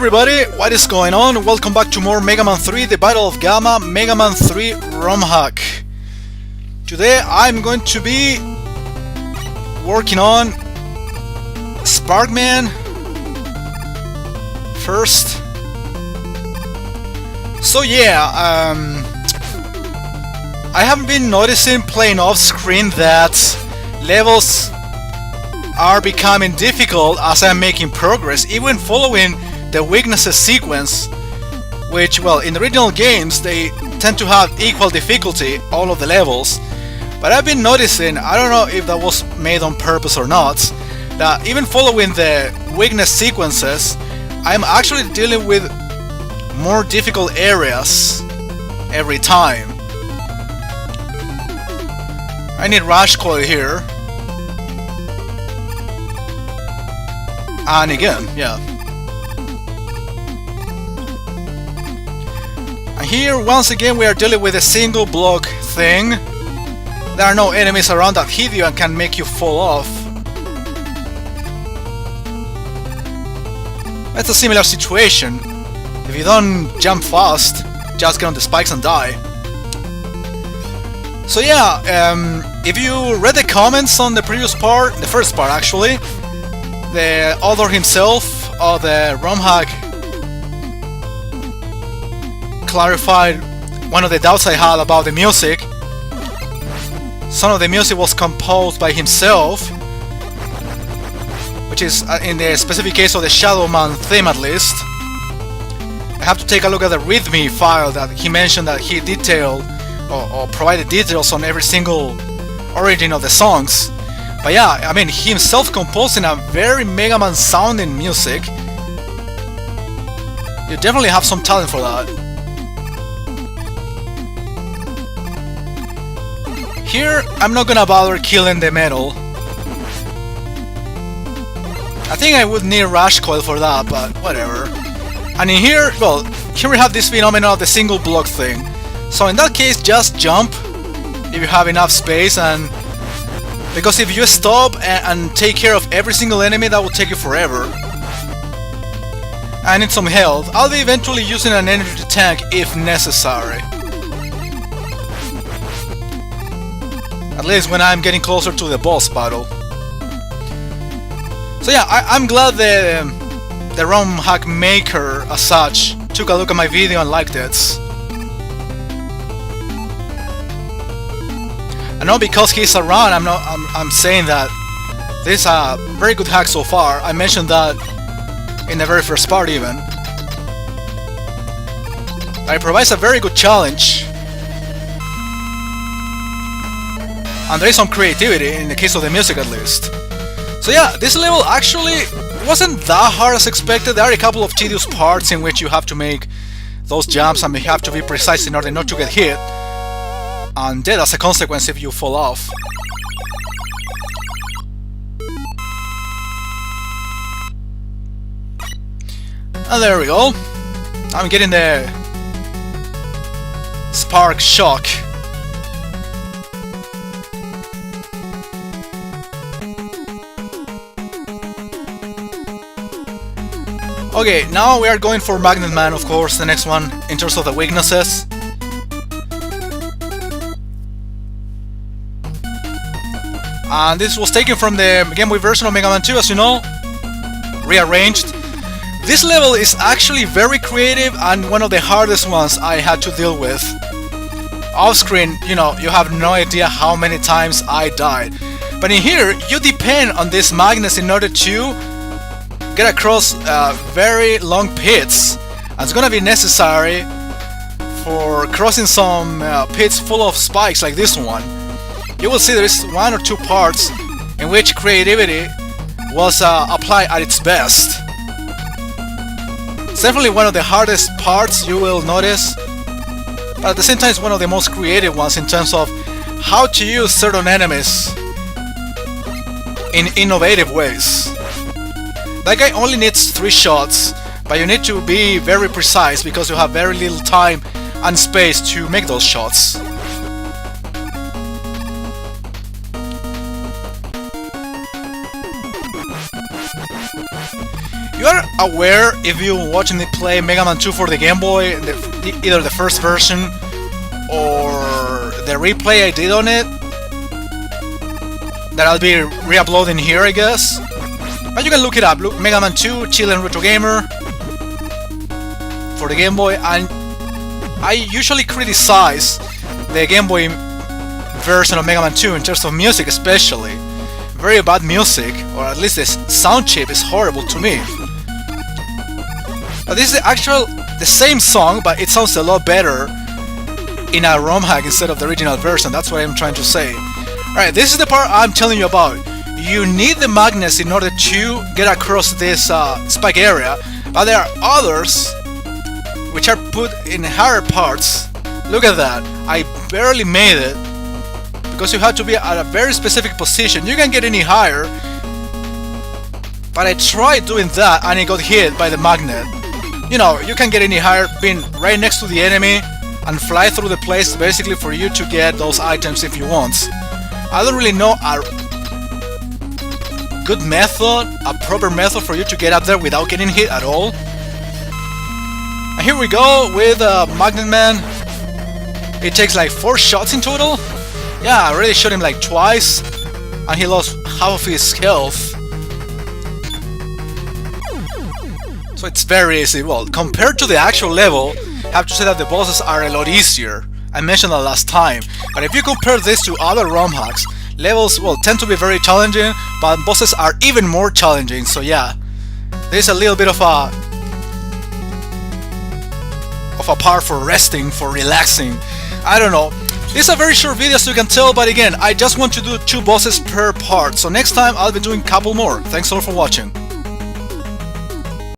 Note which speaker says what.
Speaker 1: everybody, what is going on? Welcome back to more Megaman 3, the Battle of Gamma, Megaman 3 ROM hack. Today I'm going to be working on Sparkman first. So yeah, I have been noticing playing off screen that levels are becoming difficult as I'm making progress, even following the weaknesses sequence, which, well, in the original games they tend to have equal difficulty, all of the levels. But I've been noticing, I don't know if that was made on purpose or not, that even following the weakness sequences, I'm actually dealing with more difficult areas every time. I need Rush Coil here. And again, yeah. And here, once again, we are dealing with a single block thing. There are no enemies around that hit you and can make you fall off. It's a similar situation. If you don't jump fast, just get on the spikes and die. So yeah, if you read the comments on the previous part, the first part actually, the author himself of the ROM hack clarified one of the doubts I had about the music. Some of the music was composed by himself, which is in the specific case of the Shadow Man theme at least. I have to take a look at the README file that he mentioned that he detailed or provided details on every single origin of the songs. But yeah, I mean, himself composing a very Megaman sounding music. You definitely have some talent for that. Here, I'm not gonna bother killing the metal. I think I would need Rush Coil for that, but whatever. And in here, well, here we have this phenomenon of the single block thing. So in that case, just jump if you have enough space, and because if you stop and take care of every single enemy, that will take you forever. I need some health. I'll be eventually using an energy tank if necessary. At least when I'm getting closer to the boss battle. So yeah, I'm glad the ROM hack maker as such took a look at my video and liked it. I know because he's around, I'm saying that this is a very good hack so far. I mentioned that in the very first part even. It provides a very good challenge. And there is some creativity in the case of the music at least. So yeah, this level actually wasn't that hard as expected. There are a couple of tedious parts in which you have to make those jumps and you have to be precise in order not to get hit and dead as a consequence if you fall off. And there we go. I'm getting the spark shock. Okay, now we are going for Magnet Man, of course, the next one in terms of the weaknesses. And this was taken from the Game Boy version of Mega Man 2, as you know, rearranged. This level is actually very creative and one of the hardest ones I had to deal with. Off screen, you know, you have no idea how many times I died. But in here, you depend on these magnets in order to get across very long pits. And it's gonna be necessary for crossing some pits full of spikes like this one. You will see there is one or two parts in which creativity was applied at its best. It's definitely one of the hardest parts you will notice, but at the same time it's one of the most creative ones in terms of how to use certain enemies in innovative ways. That guy only needs 3 shots, but you need to be very precise because you have very little time and space to make those shots. You are aware if you're watching me play Mega Man 2 for the Game Boy, either the first version or the replay I did on it, that I'll be re-uploading here, I guess. But you can look it up. Look, Mega Man 2, Chilean Retro Gamer for the Game Boy, and I usually criticize the Game Boy version of Mega Man 2 in terms of music, especially. Very bad music, or at least the sound chip is horrible to me. But this is the same song, but it sounds a lot better in a ROM hack instead of the original version. That's what I'm trying to say. Alright, this is the part I'm telling you about. You need the magnets in order to get across this spike area, but there are others which are put in higher parts. Look at that, I barely made it because you have to be at a very specific position. You can't get any higher, but I tried doing that and it got hit by the magnet. You know, you can get any higher being right next to the enemy and fly through the place basically for you to get those items if you want. I don't really know a good method, a proper method for you to get up there without getting hit at all. And here we go with Magnet Man. It takes like 4 shots in total. Yeah, I already shot him like twice and he lost half of his health. So it's very easy. Well, compared to the actual level, I have to say that the bosses are a lot easier. I mentioned that last time. But if you compare this to other ROM hacks, levels, well, tend to be very challenging, but bosses are even more challenging. So yeah, there's a little bit of a part for resting, for relaxing. I don't know. This is a very short video, so you can tell, but again, I just want to do 2 bosses per part. So next time I'll be doing a couple more. Thanks a lot for watching.